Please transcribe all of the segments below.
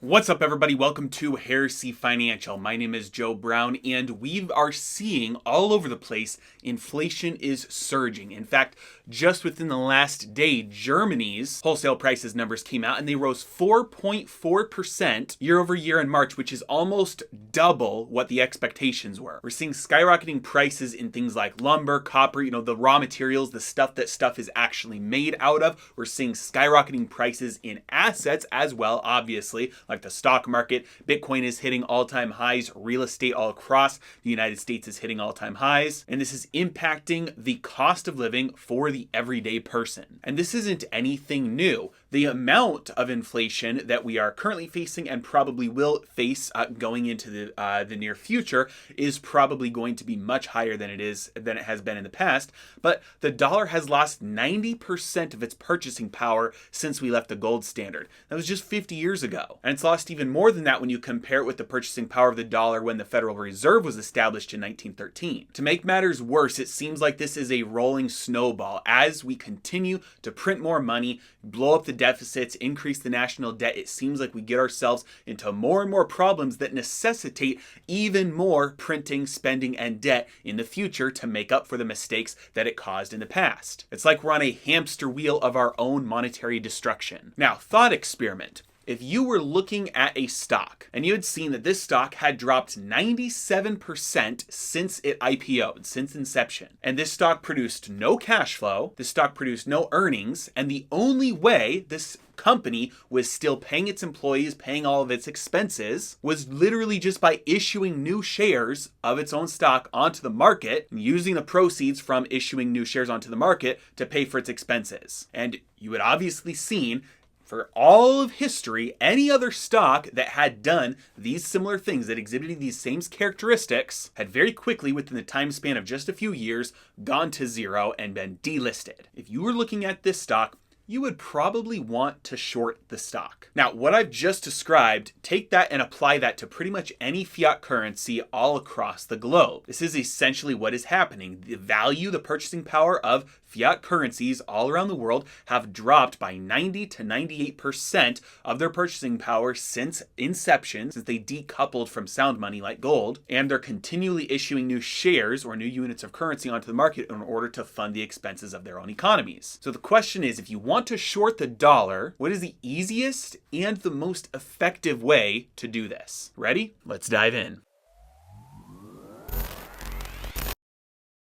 What's up, everybody? Welcome to Heresy Financial. My name is Joe Brown, and we are seeing all over the place inflation is surging. In fact, just within the last day, Germany's wholesale prices numbers came out, and they rose 4.4% year over year in March, which is almost double what the expectations were. We're seeing skyrocketing prices in things like lumber, copper, the raw materials, the stuff that stuff is actually made out of. We're seeing skyrocketing prices in assets as well, obviously, like the stock market. Bitcoin is hitting all-time highs. Real estate all across the United States is hitting all-time highs. And this is impacting the cost of living for the everyday person. And this isn't anything new. The amount of inflation that we are currently facing and probably will face going into the near future is probably going to be much higher than it has been in the past. But the dollar has lost 90% of its purchasing power since we left the gold standard. That was just 50 years ago. And it's lost even more than that when you compare it with the purchasing power of the dollar when the Federal Reserve was established in 1913. To make matters worse, it seems like this is a rolling snowball. As we continue to print more money, blow up the deficits, increase the national debt, it seems like we get ourselves into more and more problems that necessitate even more printing, spending, and debt in the future to make up for the mistakes that it caused in the past. It's like we're on a hamster wheel of our own monetary destruction. Now, thought experiment. If you were looking at a stock and you had seen that this stock had dropped 97% since it IPO'd, since inception, and this stock produced no cash flow, this stock produced no earnings, and the only way this company was still paying its employees, paying all of its expenses, was literally just by issuing new shares of its own stock onto the market and using the proceeds from issuing new shares onto the market to pay for its expenses. And you had obviously seen for all of history, any other stock that had done these similar things, that exhibited these same characteristics, had very quickly, within the time span of just a few years, gone to zero and been delisted. If you were looking at this stock, you would probably want to short the stock. Now, what I've just described, take that and apply that to pretty much any fiat currency all across the globe. This is essentially what is happening. The value, the purchasing power of fiat currencies all around the world have dropped by 90 to 98% of their purchasing power since inception, since they decoupled from sound money like gold, and they're continually issuing new shares or new units of currency onto the market in order to fund the expenses of their own economies. So the question is, if you want to short the dollar, what is the easiest and the most effective way to do this? Ready? Let's dive in.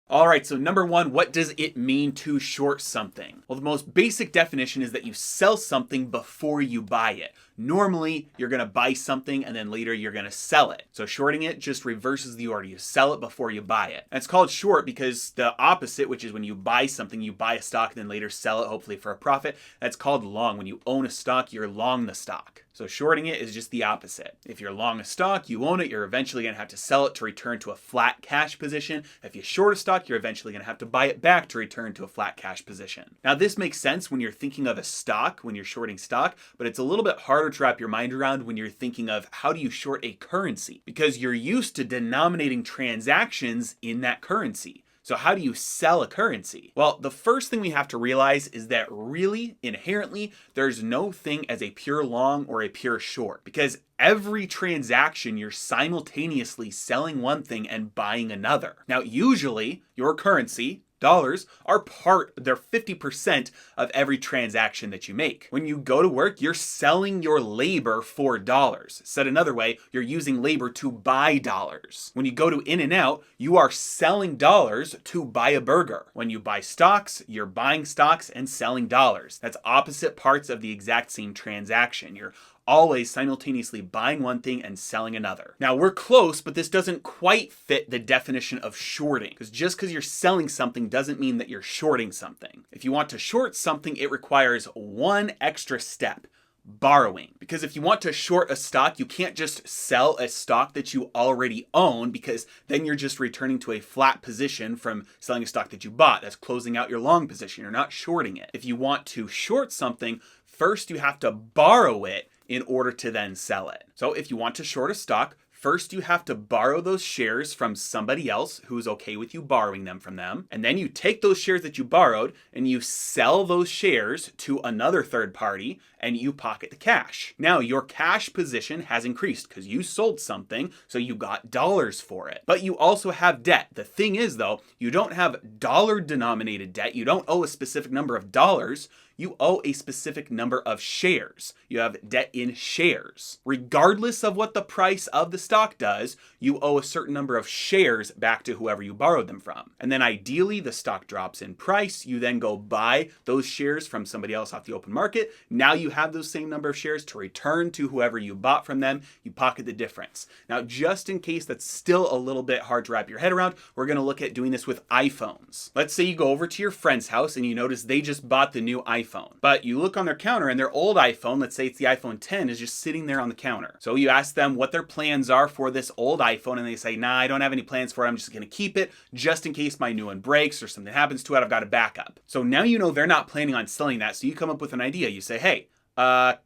All right, so number one, what does it mean to short something? Well, the most basic definition is that you sell something before you buy it. Normally, you're going to buy something and then later you're going to sell it. So shorting it just reverses the order. You sell it before you buy it. And it's called short because the opposite, which is when you buy something, you buy a stock and then later sell it, hopefully for a profit. That's called long. When you own a stock, you're long the stock. So shorting it is just the opposite. If you're long a stock, you own it, you're eventually going to have to sell it to return to a flat cash position. If you short a stock, you're eventually going to have to buy it back to return to a flat cash position. Now, this makes sense when you're thinking of a stock, when you're shorting stock, but it's a little bit harder to wrap your mind around when you're thinking of how do you short a currency, because you're used to denominating transactions in that currency. So how do you sell a currency? Well, the first thing we have to realize is that really, inherently, there's no thing as a pure long or a pure short, because every transaction you're simultaneously selling one thing and buying another. Now, usually your currency, dollars, they're 50% of every transaction that you make. When you go to work, you're selling your labor for dollars. Said another way, you're using labor to buy dollars. When you go to In-N-Out, you are selling dollars to buy a burger. When you buy stocks, you're buying stocks and selling dollars. That's opposite parts of the exact same transaction. You're always simultaneously buying one thing and selling another. Now, we're close, but this doesn't quite fit the definition of shorting, because just because you're selling something doesn't mean that you're shorting something. If you want to short something, it requires one extra step: borrowing. Because if you want to short a stock, you can't just sell a stock that you already own, because then you're just returning to a flat position from selling a stock that you bought. That's closing out your long position. You're not shorting it. If you want to short something, first you have to borrow it in order to then sell it. So if you want to short a stock, First, you have to borrow those shares from somebody else who's okay with you borrowing them from them. And then you take those shares that you borrowed and you sell those shares to another third party. and you pocket the cash. Now your cash position has increased because you sold something, so you got dollars for it. But you also have debt. The thing is though, you don't have dollar denominated debt. You don't owe a specific number of dollars. You owe a specific number of shares. You have debt in shares. Regardless of what the price of the stock does, you owe a certain number of shares back to whoever you borrowed them from. And then ideally, the stock drops in price. You then go buy those shares from somebody else off the open market. Now you have those same number of shares to return to whoever you bought from them. You pocket the difference. Now, just in case that's still a little bit hard to wrap your head around, we're going to look at doing this with iPhones. Let's say you go over to your friend's house and you notice they just bought the new iPhone. But you look on their counter and their old iPhone, let's say it's the iPhone 10, is just sitting there on the counter. So you ask them what their plans are for this old iPhone and they say, nah, I don't have any plans for it. I'm just going to keep it just in case my new one breaks or something happens to it. I've got a backup. So now you know they're not planning on selling that. So you come up with an idea. You say, hey,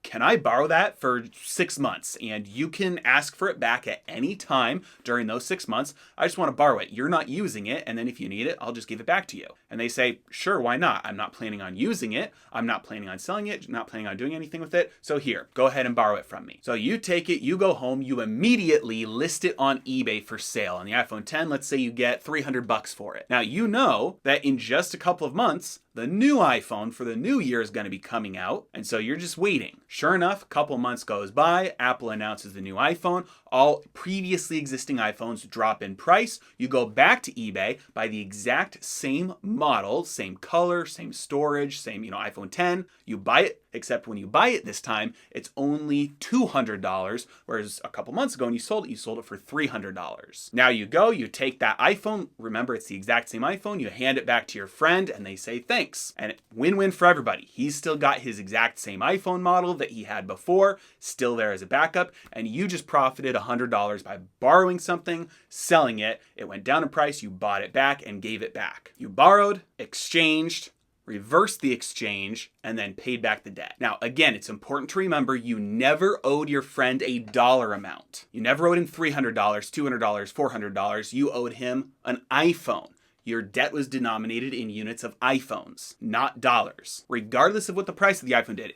can I borrow that for 6 months? And you can ask for it back at any time during those 6 months. I just want to borrow it. You're not using it. And then if you need it, I'll just give it back to you. And they say, sure, why not? I'm not planning on using it. I'm not planning on selling it. Not planning on doing anything with it. So here, go ahead and borrow it from me. So you take it, you go home, you immediately list it on eBay for sale. On the iPhone 10, let's say you get $300 for it. Now you know that in just a couple of months, the new iPhone for the new year is going to be coming out, and so you're just waiting. Sure enough, a couple months goes by, Apple announces the new iPhone, all previously existing iPhones drop in price. You go back to eBay, buy the exact same model, same color, same storage, same, iPhone 10. You buy it, except when you buy it this time, it's only $200, whereas a couple months ago when you sold it for $300. Now you go, you take that iPhone, remember it's the exact same iPhone, you hand it back to your friend and they say thanks. And win-win for everybody. He's still got his exact same iPhone model that he had before, still there as a backup, and you just profited $100 by borrowing something, selling it, it went down in price, you bought it back and gave it back. You borrowed, exchanged, reversed the exchange, and then paid back the debt. Now, again, it's important to remember you never owed your friend a dollar amount. You never owed him $300, $200, $400. You owed him an iPhone. Your debt was denominated in units of iPhones, not dollars. Regardless of what the price of the iPhone did.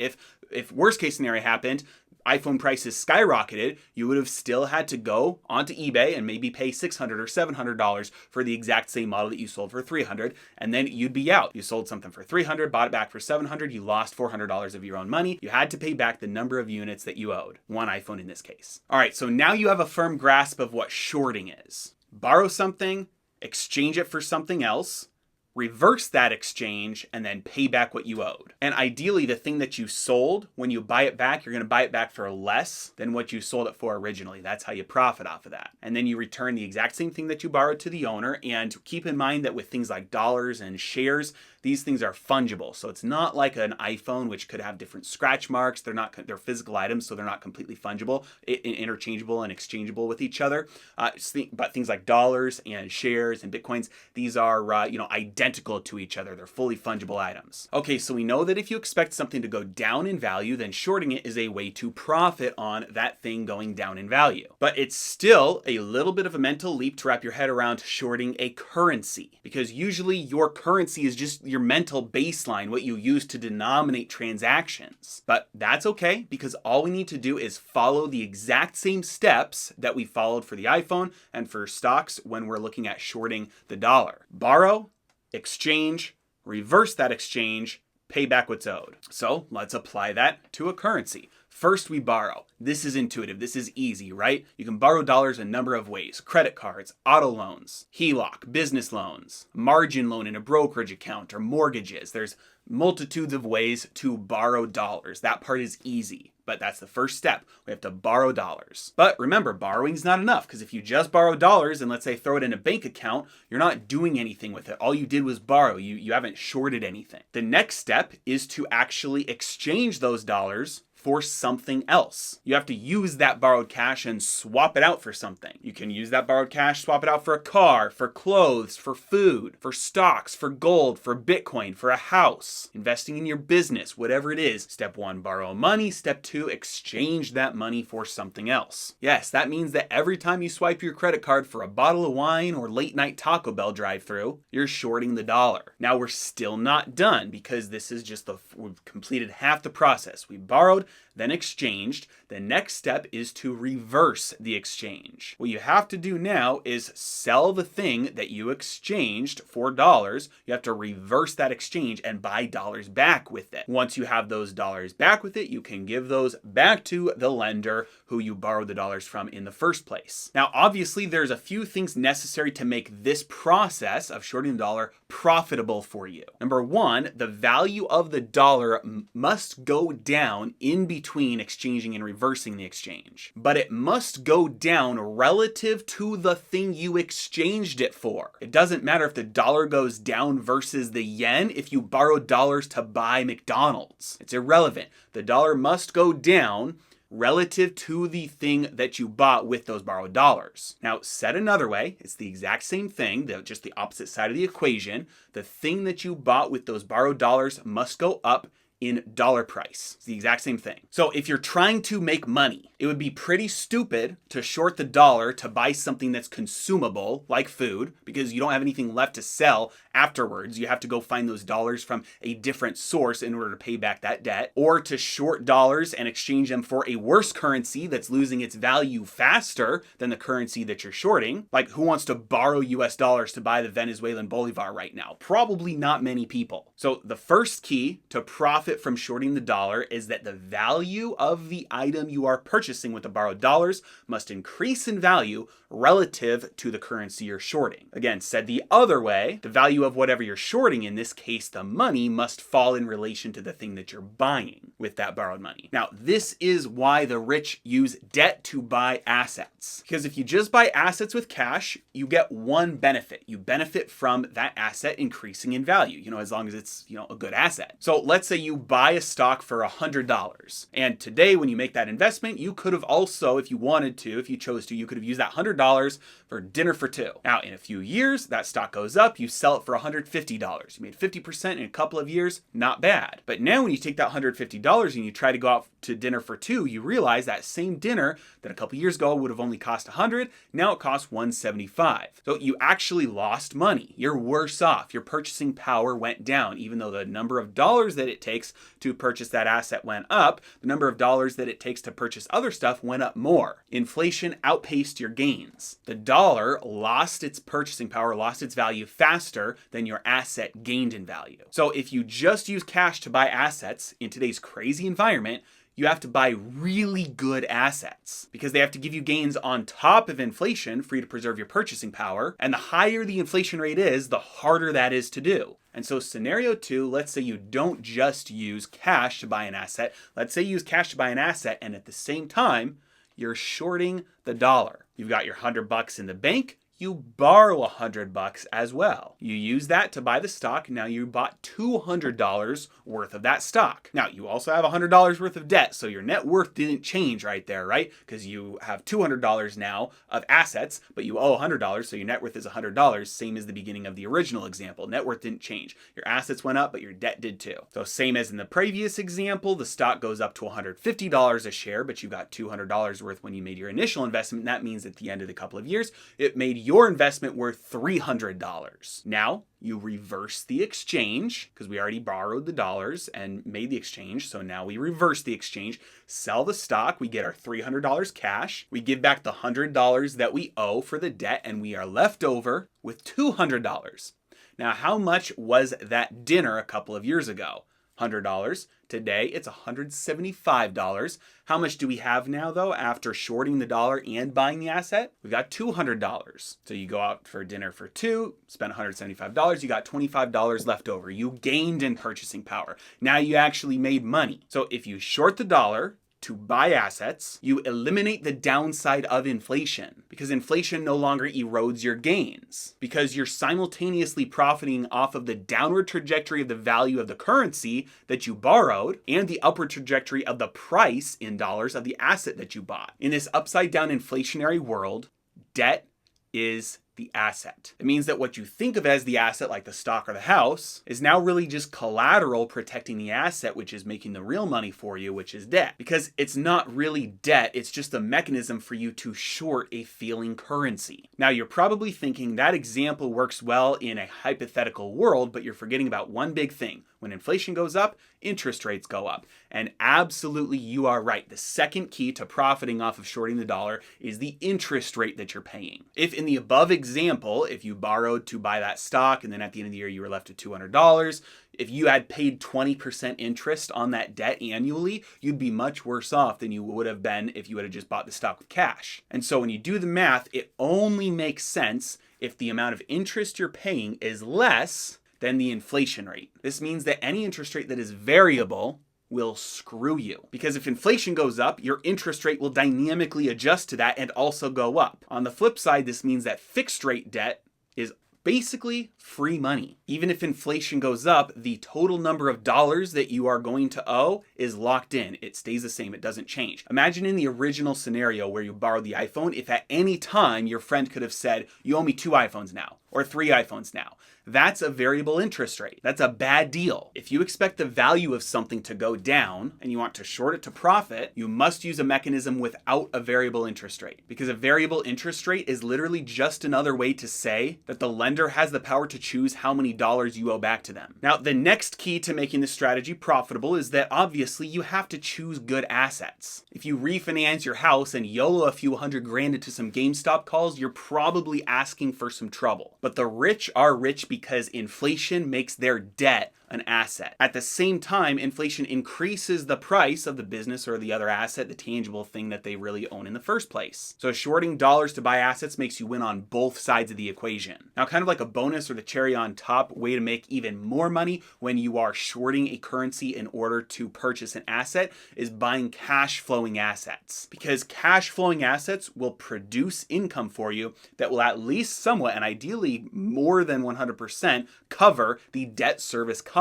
If worst case scenario happened, iPhone prices skyrocketed, you would have still had to go onto eBay and maybe pay $600 or $700 for the exact same model that you sold for $300, and then you'd be out. You sold something for $300, bought it back for $700, you lost $400 of your own money. You had to pay back the number of units that you owed. One iPhone in this case. All right, so now you have a firm grasp of what shorting is. Borrow something, exchange it for something else, reverse that exchange, and then pay back what you owed. And ideally, the thing that you sold, when you buy it back, you're going to buy it back for less than what you sold it for originally. That's how you profit off of that. And then you return the exact same thing that you borrowed to the owner. And keep in mind that with things like dollars and shares, these things are fungible. So it's not like an iPhone, which could have different scratch marks. They're physical items, so they're not completely fungible, interchangeable and exchangeable with each other. But things like dollars and shares and Bitcoins, these are, identical to each other. They're fully fungible items. Okay, so we know that if you expect something to go down in value, then shorting it is a way to profit on that thing going down in value. But it's still a little bit of a mental leap to wrap your head around shorting a currency, because usually your currency is just your mental baseline, what you use to denominate transactions. But that's okay, because all we need to do is follow the exact same steps that we followed for the iPhone and for stocks when we're looking at shorting the dollar. Borrow, exchange, reverse that exchange, pay back what's owed. So let's apply that to a currency. First, we borrow. This is intuitive. This is easy, right? You can borrow dollars a number of ways. Credit cards, auto loans, HELOC, business loans, margin loan in a brokerage account, or mortgages. There's multitudes of ways to borrow dollars. That part is easy, but that's the first step. We have to borrow dollars. But remember, borrowing's not enough, because if you just borrow dollars and let's say throw it in a bank account, you're not doing anything with it. All you did was borrow. You haven't shorted anything. The next step is to actually exchange those dollars for something else. You have to use that borrowed cash and swap it out for something. You can use that borrowed cash, swap it out for a car, for clothes, for food, for stocks, for gold, for Bitcoin, for a house, investing in your business, whatever it is. Step 1, borrow money. Step 2, exchange that money for something else. Yes, that means that every time you swipe your credit card for a bottle of wine or late night Taco Bell drive-thru, you're shorting the dollar. Now we're still not done because this is just we've completed half the process. We borrowed, then exchanged. The next step is to reverse the exchange. What you have to do now is sell the thing that you exchanged for dollars. You have to reverse that exchange and buy dollars back with it. Once you have those dollars back with it, you can give those back to the lender who you borrowed the dollars from in the first place. Now, obviously, there's a few things necessary to make this process of shorting the dollar profitable for you. Number 1, the value of the dollar must go down in between exchanging and reversing the exchange. But it must go down relative to the thing you exchanged it for. It doesn't matter if the dollar goes down versus the yen if you borrow dollars to buy McDonald's. It's irrelevant. The dollar must go down relative to the thing that you bought with those borrowed dollars. Now, said another way, it's the exact same thing, just the opposite side of the equation. The thing that you bought with those borrowed dollars must go up in dollar price. It's the exact same thing. So if you're trying to make money, it would be pretty stupid to short the dollar to buy something that's consumable, like food, because you don't have anything left to sell afterwards. You have to go find those dollars from a different source in order to pay back that debt, or to short dollars and exchange them for a worse currency that's losing its value faster than the currency that you're shorting. Like, who wants to borrow US dollars to buy the Venezuelan bolivar right now? Probably not many people. So the first key to profit from shorting the dollar is that the value of the item you are purchasing with the borrowed dollars must increase in value relative to the currency you're shorting. Again, said the other way, the value of whatever you're shorting, in this case the money, must fall in relation to the thing that you're buying with that borrowed money. Now, this is why the rich use debt to buy assets. Because if you just buy assets with cash, you get one benefit. You benefit from that asset increasing in value, as long as it's, a good asset. So let's say you buy a stock for $100. And today, when you make that investment, you could have also, if you wanted to, if you chose to, you could have used that $100 for dinner for two. Now, in a few years, that stock goes up, you sell it for $150. You made 50% in a couple of years, not bad. But now when you take that $150 and you try to go out to dinner for two, you realize that same dinner that a couple years ago would have only cost $100, now it costs $175. So you actually lost money. You're worse off. Your purchasing power went down, even though the number of dollars that it takes to purchase that asset went up, the number of dollars that it takes to purchase other stuff went up more. Inflation outpaced your gains. The dollar lost its purchasing power, lost its value faster than your asset gained in value. So if you just use cash to buy assets in today's crazy environment, you have to buy really good assets because they have to give you gains on top of inflation for you to preserve your purchasing power. And the higher the inflation rate is, the harder that is to do. And so scenario 2, let's say you don't just use cash to buy an asset. Let's say you use cash to buy an asset and at the same time, you're shorting the dollar. You've got your $100 in the bank. You borrow $100 as well. You use that to buy the stock. Now you bought $200 worth of that stock. Now you also have $100 worth of debt, so your net worth didn't change right there, right? Because you have $200 now of assets, but you owe $100, so your net worth is $100, same as the beginning of the original example. Net worth didn't change. Your assets went up, but your debt did too. So same as in the previous example, the stock goes up to $150 a share, but you got $200 worth when you made your initial investment. That means at the end of the couple of years, it made your investment worth $300. Now you reverse the exchange because we already borrowed the dollars and made the exchange. So now we reverse the exchange, sell the stock. We get our $300 cash. We give back the $100 that we owe for the debt and we are left over with $200. Now, how much was that dinner a couple of years ago? $100. Today, it's $175. How much do we have now, though, after shorting the dollar and buying the asset? We've got $200. So you go out for dinner for two, spend $175, you got $25 left over. You gained in purchasing power. Now you actually made money. So if you short the dollar, to buy assets, you eliminate the downside of inflation because inflation no longer erodes your gains because you're simultaneously profiting off of the downward trajectory of the value of the currency that you borrowed and the upward trajectory of the price in dollars of the asset that you bought. In this upside down inflationary world, debt is the asset. It means that what you think of as the asset, like the stock or the house, is now really just collateral protecting the asset, which is making the real money for you, which is debt. Because it's not really debt, it's just a mechanism for you to short a failing currency. Now, you're probably thinking that example works well in a hypothetical world, but you're forgetting about one big thing. When inflation goes up, interest rates go up. And absolutely, you are right. The second key to profiting off of shorting the dollar is the interest rate that you're paying. If in the above example, if you borrowed to buy that stock and then at the end of the year you were left with $200, if you had paid 20% interest on that debt annually, you'd be much worse off than you would have been if you would have just bought the stock with cash. And so when you do the math, it only makes sense if the amount of interest you're paying is less than the inflation rate. This means that any interest rate that is variable will screw you. Because if inflation goes up, your interest rate will dynamically adjust to that and also go up. On the flip side, this means that fixed rate debt is basically free money. Even if inflation goes up, the total number of dollars that you are going to owe is locked in. It stays the same. It doesn't change. Imagine in the original scenario where you borrowed the iPhone, if at any time your friend could have said, you owe me 2 iPhones now or 3 iPhones now. That's a variable interest rate. That's a bad deal. If you expect the value of something to go down and you want to short it to profit, you must use a mechanism without a variable interest rate. Because a variable interest rate is literally just another way to say that the lender has the power to choose how many dollars you owe back to them. Now, the next key to making this strategy profitable is that obviously you have to choose good assets. If you refinance your house and YOLO a few $100,000 into some GameStop calls, you're probably asking for some trouble. But the rich are rich because inflation makes their debt an asset. At the same time, inflation increases the price of the business or the other asset, the tangible thing that they really own in the first place. So shorting dollars to buy assets makes you win on both sides of the equation. Now, kind of like a bonus or the cherry on top way to make even more money when you are shorting a currency in order to purchase an asset is buying cash flowing assets. Because cash flowing assets will produce income for you that will at least somewhat, and ideally more than 100%, cover the debt service cost.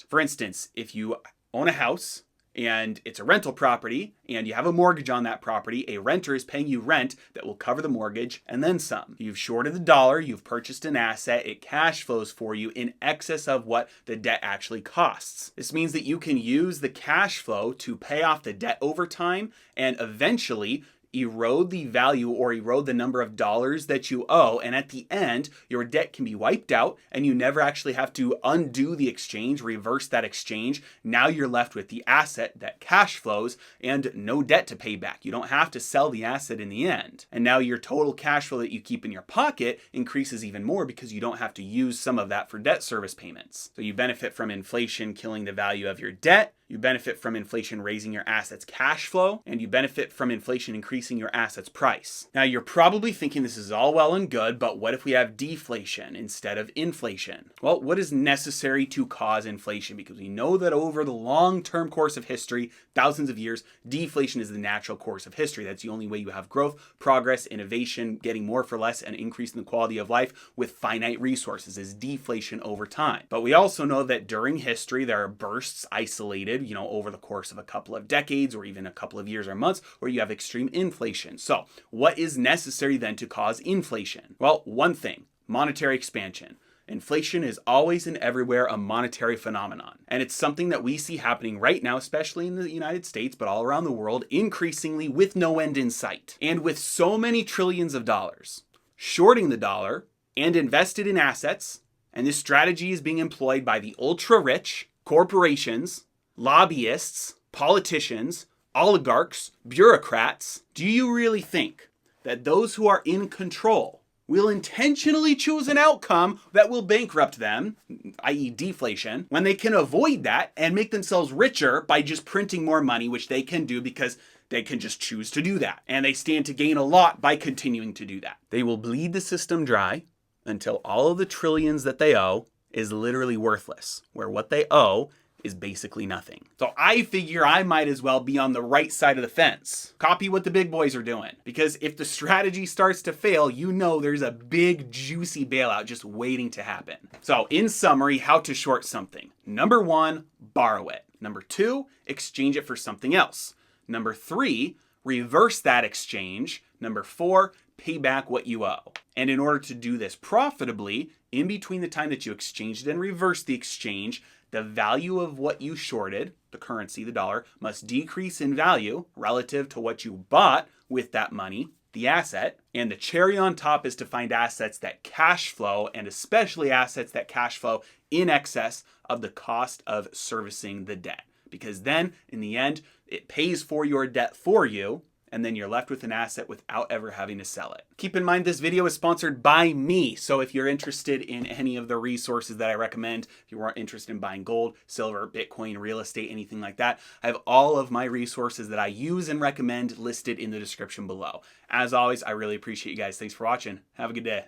For instance, if you own a house and it's a rental property and you have a mortgage on that property, a renter is paying you rent that will cover the mortgage and then some. You've shorted the dollar, you've purchased an asset, it cash flows for you in excess of what the debt actually costs. This means that you can use the cash flow to pay off the debt over time and eventually erode the value or erode the number of dollars that you owe, and at the end your debt can be wiped out and you never actually have to undo the exchange, reverse that exchange. Now you're left with the asset that cash flows and no debt to pay back. You don't have to sell the asset in the end, and now your total cash flow that you keep in your pocket increases even more because you don't have to use some of that for debt service payments. So you benefit from inflation killing the value of your debt, you benefit from inflation raising your assets cash flow, and you benefit from inflation increasing your assets price. Now you're probably thinking this is all well and good, but what if we have deflation instead of inflation? Well, what is necessary to cause inflation? Because we know that over the long-term course of history, thousands of years, deflation is the natural course of history. That's the only way you have growth, progress, innovation, getting more for less, and increasing the quality of life with finite resources is deflation over time. But we also know that during history, there are bursts isolated, over the course of a couple of decades or even a couple of years or months where you have extreme inflation. So what is necessary then to cause inflation? Well, one thing, monetary expansion. Inflation is always and everywhere a monetary phenomenon. And it's something that we see happening right now, especially in the United States, but all around the world, increasingly with no end in sight. And with so many trillions of dollars, shorting the dollar and invested in assets, and this strategy is being employed by the ultra-rich, corporations, lobbyists, politicians, oligarchs, bureaucrats. Do you really think that those who are in control will intentionally choose an outcome that will bankrupt them, i.e. deflation, when they can avoid that and make themselves richer by just printing more money, which they can do because they can just choose to do that. And they stand to gain a lot by continuing to do that. They will bleed the system dry until all of the trillions that they owe is literally worthless, where what they owe is basically nothing. So I figure I might as well be on the right side of the fence. Copy what the big boys are doing. Because if the strategy starts to fail, you know there's a big juicy bailout just waiting to happen. So in summary, how to short something. Number 1, borrow it. Number 2, exchange it for something else. Number 3, reverse that exchange. Number 4, pay back what you owe. And in order to do this profitably, in between the time that you exchanged and reversed the exchange, the value of what you shorted, the currency, the dollar, must decrease in value relative to what you bought with that money, the asset. And the cherry on top is to find assets that cash flow, and especially assets that cash flow in excess of the cost of servicing the debt. Because then, in the end, it pays for your debt for you, and then you're left with an asset without ever having to sell it. Keep in mind, this video is sponsored by me. So if you're interested in any of the resources that I recommend, if you are interested in buying gold, silver, Bitcoin, real estate, anything like that, I have all of my resources that I use and recommend listed in the description below. As always, I really appreciate you guys. Thanks for watching. Have a good day.